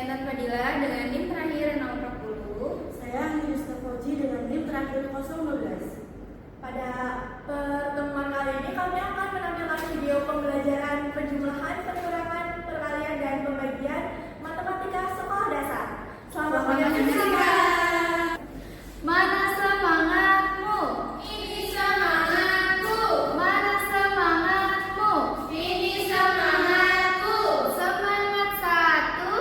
Intan Fadila dengan NIM terakhir 040. Saya Yusta Fauzi dengan NIM terakhir 012. Pada pertemuan kali ini kami akan menampilkan video pembelajaran penjumlahan, pengurangan, perkalian, dan pembagian matematika sekolah dasar. Selamat menyaksikan. Mana semangatmu? Ini semangatku. Mana semangatmu? Ini semangatku. Semangat satu,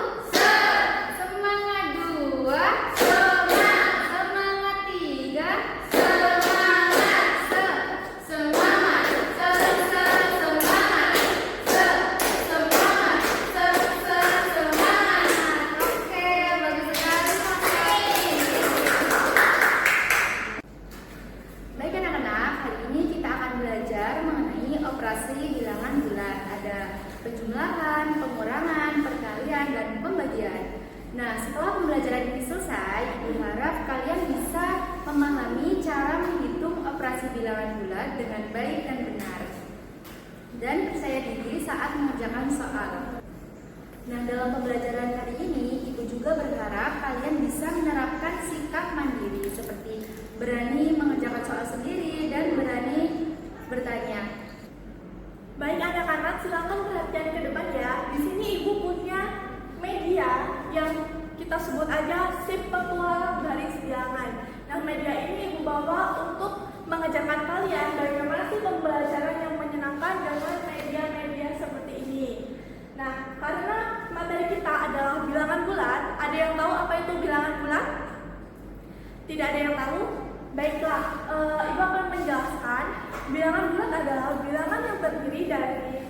semangat dua, semangat tiga, Semangat. semangat, Semangat. Oke, bagus sekali. Baik anak-anak, hari ini kita akan belajar mengenai operasi bilangan bulat. Ada penjumlahan, pengurangan, perkalian, dan pembagian. Nah, setelah pembelajaran ini selesai, Ibu harap kalian bisa memahami cara menghitung operasi bilangan bulat dengan baik dan benar. Dan percaya diri saat mengerjakan soal. Nah, dalam pembelajaran hari ini, Ibu juga berharap kalian bisa menerapkan sikap mandiri seperti berani mengerjakan soal sendiri dan berani bertanya. Baik anak-anak, silakan perhatian ke depan ya. Di sini ibu punya media yang kita sebut aja sip petualang garis bilangan. Nah, media ini ibu bawa untuk mengajarkan kalian bagaimana sih pembelajaran yang menyenangkan dengan media-media seperti ini. Nah, karena materi kita adalah bilangan bulat, ada yang tahu apa itu bilangan bulat? Tidak ada yang tahu? Baiklah, ibu akan menjelaskan. Bilangan bulat adalah bilangan yang terdiri dari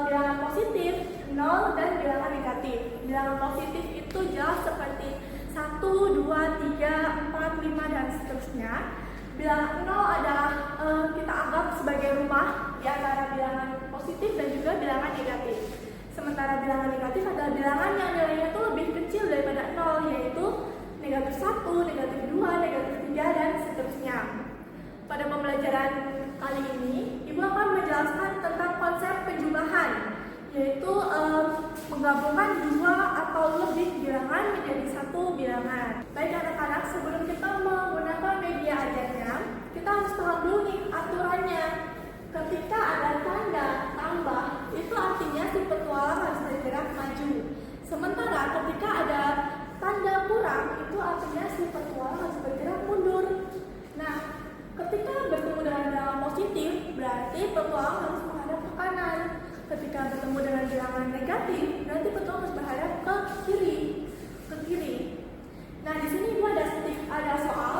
bilangan positif, 0, dan bilangan negatif. Bilangan positif itu jelas seperti 1, 2, 3, 4, 5, dan seterusnya. Bilangan 0 adalah kita anggap sebagai rumah di antara bilangan positif dan juga bilangan negatif. Sementara bilangan negatif adalah bilangan yang nilainya itu lebih kecil daripada 0, yaitu negatif 1, negatif 2, negatif 3, dan seterusnya. Pada pembelajaran kali ini, Ibu akan menjelaskan tentang konsep penjumlahan, yaitu menggabungkan dua atau lebih bilangan menjadi satu bilangan. Baik anak-anak, sebelum kita menggunakan media ajarnya, kita harus paham dulu nih aturannya. Ketika ada tanda tambah, itu artinya si petualang harus bergerak maju. Sementara ketika ada tanda kurang, itu artinya si petualang harus bergerak mundur. Nah, ketika bertemu dengan bilangan positif, berarti petualang harus menghadap ke kanan. Ketika bertemu dengan bilangan negatif, berarti petualang harus menghadap ke kiri. Nah, di sini ibu ada soal.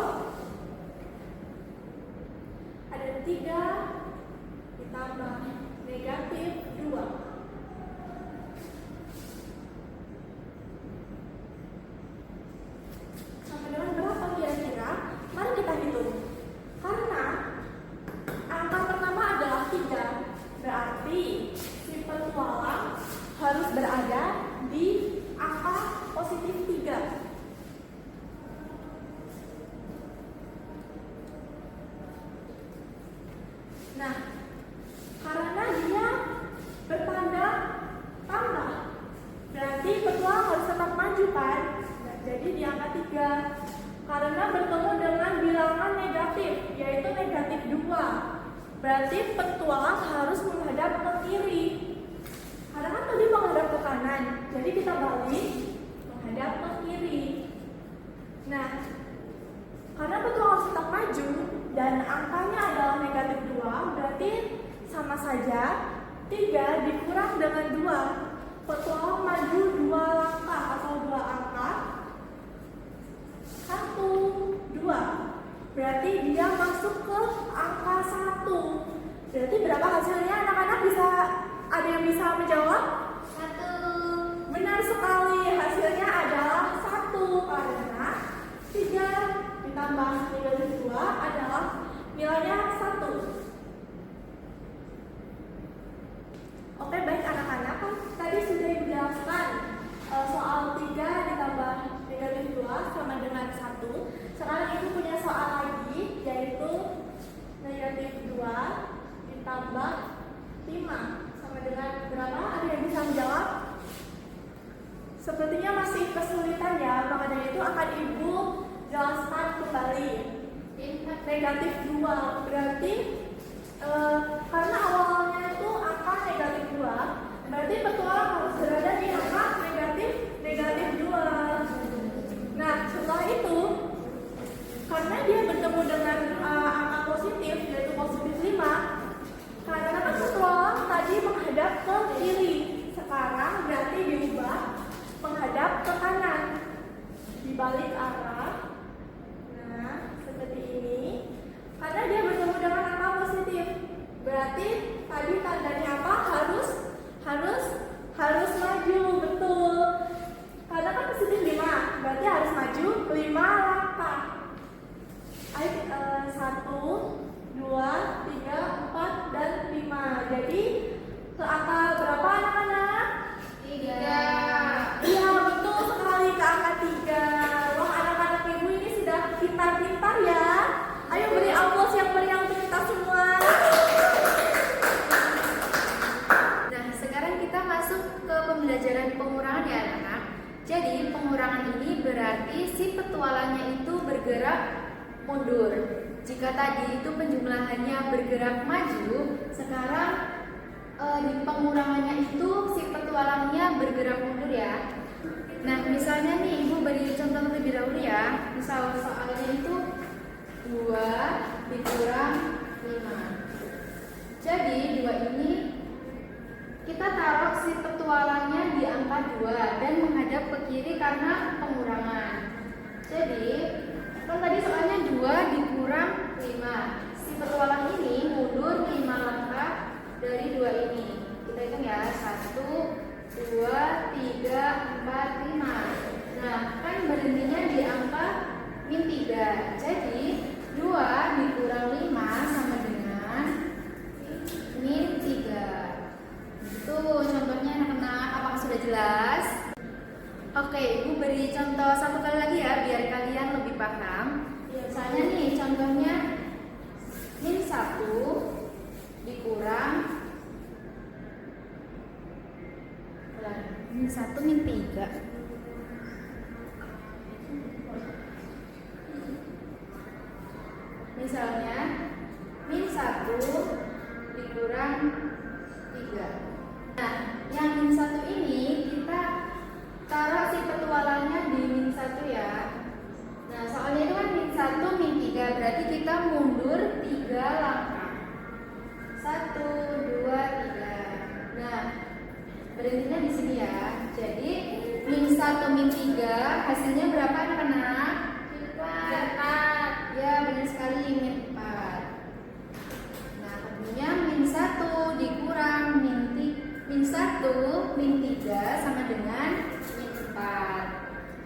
Ada 3 ditambah negatif 2. Sama dengan berapa kira-kira? Mari kita hitung. Karena angka pertama adalah 3, berarti si petualang harus berada di angka positif 3. Nah, karena dia bertanda tambah, berarti petualang harus tetap maju kan? Nah, jadi di angka 3. Karena bertemu dengan bilangan negatif, yaitu negatif 2, berarti petualang harus menghadap ke kiri. Karena kan tadi menghadap ke kanan, jadi kita balik menghadap ke kiri. Nah, karena petualang harus tetap maju dan angkanya adalah negatif 2, berarti sama saja 3 dikurang dengan 2. Petualang maju 2 langkah atau 2 angka. 1, 2. Berarti dia masuk ke angka 1. Berarti berapa hasilnya anak-anak? Ada yang bisa menjawab? 1. Benar sekali, hasilnya adalah 1 karena 3 ditambah negatif 2 adalah nilainya 1. Oke, baik anak-anak, tadi sudah dijelaskan soal 3 ditambah negatif 2 sama dengan 1. Sekarang ibu punya soal lagi, yaitu negatif 2 ditambah 5 sama dengan berapa? Ada yang bisa menjawab? Sepertinya masih kesulitan ya, maka dari itu akan Ibu jelaskan kembali. Negatif 2 berarti karena awalnya itu angka negatif 2, berarti petualang harus berada di angka negatif 2. Nah, setelah itu karena dia bertemu dengan angka positif yaitu positif 5, karena kan petualang tadi menghadap ke kiri, sekarang berarti diubah menghadap ke kanan, dibalik arah. Nah, seperti ini. Karena dia bertemu dengan angka positif, berarti tadi tandanya apa? Harus maju, betul. Karena kan positif 5, berarti harus maju 5 langkah. Ayo, 1, 2, 3, 4, dan 5. Jadi ke angka berapa anak-anak? 3. Iya, betul sekali, ke angka 3. Wah, anak-anak Ibu ini sudah pintar-pintar ya. Ayo beri aplaus yang meriah untuk kita semua. Nah, sekarang kita masuk ke pembelajaran pengurangan ya anak-anak. Jadi pengurangan ini berarti si petualangnya itu bergerak mundur. Jika tadi itu penjumlahannya bergerak maju, sekarang di pengurangannya itu si petualangnya bergerak mundur ya. Nah, misalnya nih Ibu beri contoh terlebih dahulu ya. Misal soalnya itu 2 dikurang 5. Jadi 2 ini kita taruh si petualangnya di angka 2 dan menghadap ke kiri karena pengurangan. Jadi kan tadi soalnya 2 dikurang 5. Si petualang ini mundur 5 langkah dari 2 ini. Kita hitung ya, 1, 2, 3, 4, 5. Nah, kan berhentinya di angka -3. Jadi 2 dikurang 5 sama dengan -3. Itu contohnya anak-anak, apakah sudah jelas? Oke, Ibu beri contoh satu kali lagi ya biar kalian lebih paham. Misalnya nih contohnya -1 dikurang -1 -3. Misalnya -1 dikurang 3. Nah, yang -1 ini kita taruh si petualangnya di -1 ya. Nah, soalnya itu kan -1 -3, berarti kita mundur 3 langkah. 1, 2, 3. Nah, berhentinya di sini ya. Jadi -1 -3 hasilnya berapa anak-anak? 4. Ya, benar sekali, -4. Nah, kemudian -1 dikurang -1 -3 sama dengan -4.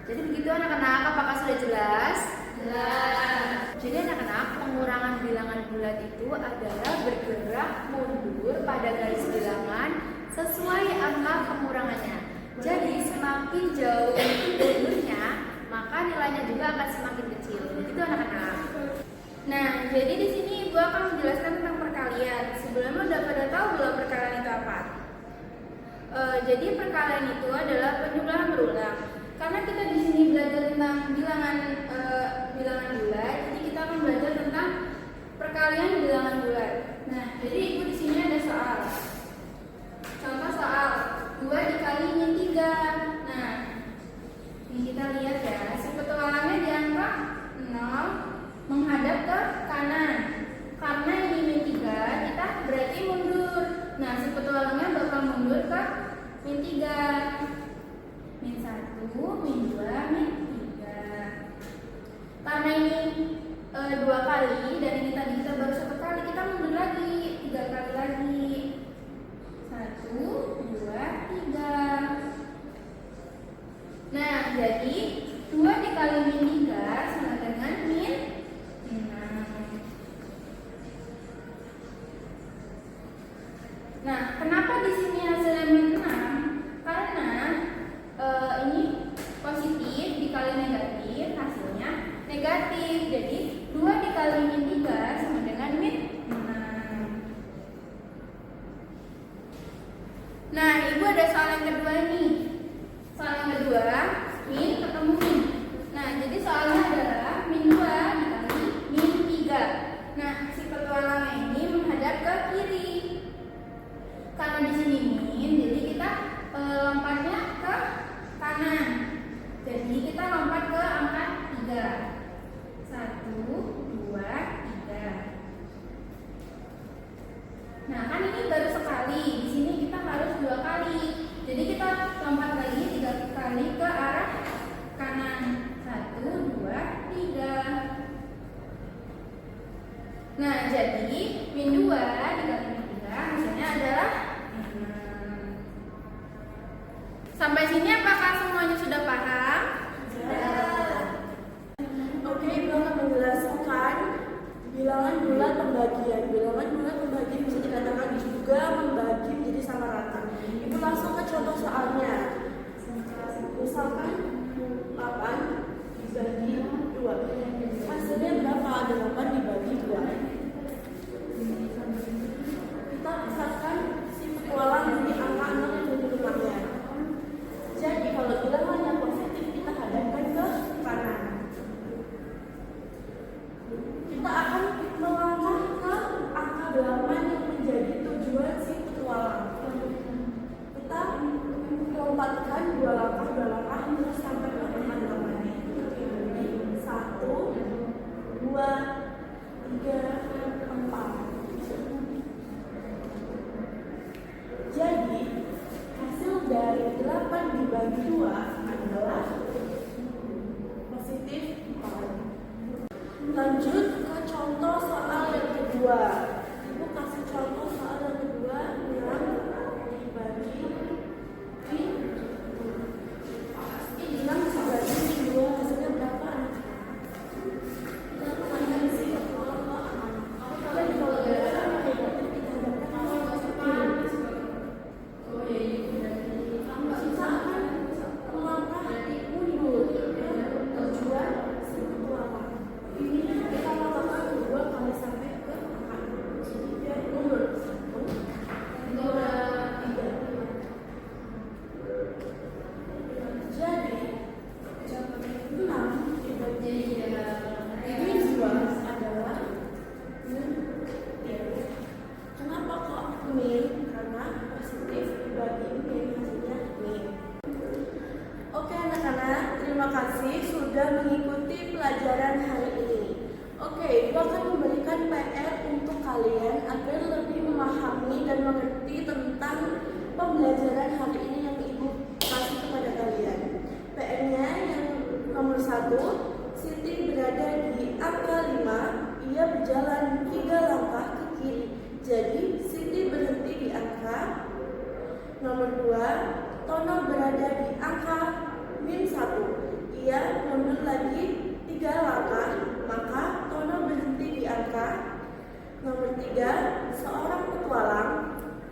Jadi begitu anak-anak, apakah sudah jelas? Jelas. Jadi anak-anak, pengurangan bilangan bulat itu adalah bergerak mundur pada garis bilangan sesuai angka pengurangannya. Jadi semakin jauh mundurnya, maka nilainya juga akan semakin kecil. Begitu anak-anak. Nah, jadi di sini Ibu akan menjelaskan tentang perkalian. Sebelumnya udah pada tahu belum perkalian itu apa? Jadi perkalian itu adalah penjumlahan berulang. Karena kita di sini belajar tentang bilangan bulat, jadi kita akan belajar tentang perkalian bilangan bulat. Nah, jadi Ibu di sini ada soal. Contoh soal 2 dikali -3. Nah, ini kita lihat ya, si petualangnya di angka 0 menghadap ke kanan. Karena ini -3, kita berarti mundur. Nah, si petualangnya bakal mundur ke -3. -1, -2, -3. Karena ini 2 kali dan ini tadi kita baru 1 kali, kita mundur lagi 3 kali lagi. 1, 2, 3. Nah, jadi 2 dikali -3 sama dengan -6. Nah, kenapa di sini hasilnya -6? Karena ini positif dikali negatif, hasilnya negatif. Jadi 2 dikali -3 sama dengan -6. Nah, Ibu ada soal yang kedua nih. Soal yang kedua, min ketemu min. Nah, jadi soalnya adalah min 2 dikali min 3. Nah, si petualangnya ini menghadap ke kiri. Karena di sini min, jadi kita lompatnya ke kanan. Jadi kita lompat ke angka 3. 1, 2, 3. Nah, kan ini baru sekali. Di sini kita harus 2 kali. Jadi kita lompat lagi 3 kali ke arah kanan. 1, 2, 3. Nah, jadi min 2 dikali min 3 hasilnya adalah 6. Sampai sini apakah semuanya sudah paham? Oke, Ibu akan menjelaskan bilangan bulat pembagian. Bilangan bulat pembagian bisa dikatakan juga membagi menjadi sama rata. Ibu langsung ke contoh soalnya. Misalkan 8 dibagi 2. Hasilnya berapa? 8 dibagi 2. Kita pisahkan si petualang dari angka 6 yang di rumahnya. Jadi kalau bilangannya positif kita hadapkan ke kanan. Kita akan melangkah ke angka 8 yang menjadi tujuan si petualang. Kita melompatkan 2 langkah terus sampai ke angka 8. 1, 2, 3, 4. Jadi hasil dari 8 dibagi 2 adalah positif 4. Lanjut ke contoh soal yang kedua. Ibu kasih contoh soal yang kedua yang dibagi ini 6 dibagi 2 hasilnya berapa? Kita tanyakan si petualang ke anak. Jadi kalau bilangan negatif kita hadapkan ke positif. Kita akan melangkah mundur ke tujuan si petualang. Ini kita lakukan 2 kali sampai ke angka. Jadi biar mundur 1, 2, 3. Jadi 6 dibagi min 2 adalah min 3. Kenapa kok min? Karena positif dibagi min hasilnya min. Oke anak-anak, terima kasih sudah mengikuti pelajaran hari ini. Oke, Ibu akan memberikan PR untuk kalian agar lebih memahami dan mengerti tentang pembelajaran hari ini yang Ibu kasih kepada kalian. PR-nya yang nomor 1, Siti berada di angka 5, ia berjalan 3 langkah ke kiri. Jadi Siti berhenti di angka. Nomor 2, Tono berada di angka min 1, ia mundur lagi 3 langkah, maka Tono berhenti di angka. Nomor 3, seorang petualang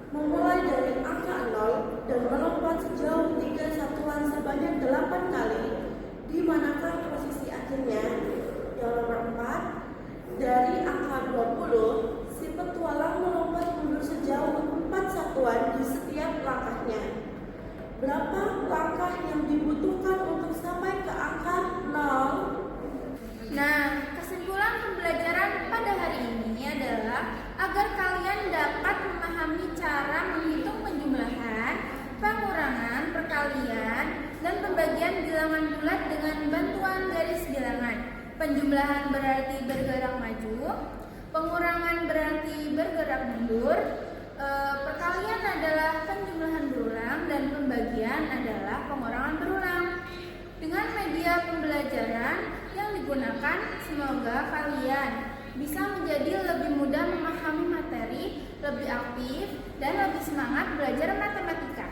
memulai dari angka 0 dan melompat sejauh 3 satuan sebanyak 8 kali. Di manakah posisi akhirnya? Yang nomor 4, dari angka 20, si petualang melompat mundur sejauh 4 satuan di setiap langkahnya. Berapa langkah yang dibutuhkan untuk sampai ke angka 0? Nah, kesimpulan pembelajaran pada hari ini adalah agar kalian dapat memahami cara menghitung penjumlahan, pengurangan, perkalian, dan pembagian bilangan bulat dengan bantuan garis bilangan. Penjumlahan berarti bergerak maju, pengurangan berarti bergerak mundur, perkalian adalah penjumlahan berulang, dan pembagian adalah pengurangan berulang. Dengan media pembelajaran yang digunakan, semoga kalian bisa menjadi lebih mudah memahami materi, lebih aktif, dan lebih semangat belajar matematika.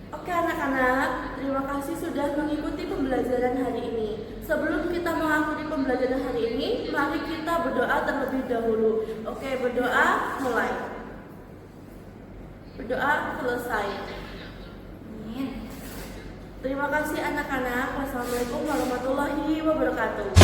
Oke anak-anak, terima kasih sudah mengikuti pembelajaran hari ini. Sebelum kita mengakhiri pembelajaran hari ini, mari kita berdoa terlebih dahulu. Oke, berdoa mulai. Berdoa selesai. Amin. Terima kasih anak-anak. Wassalamualaikum warahmatullahi wabarakatuh.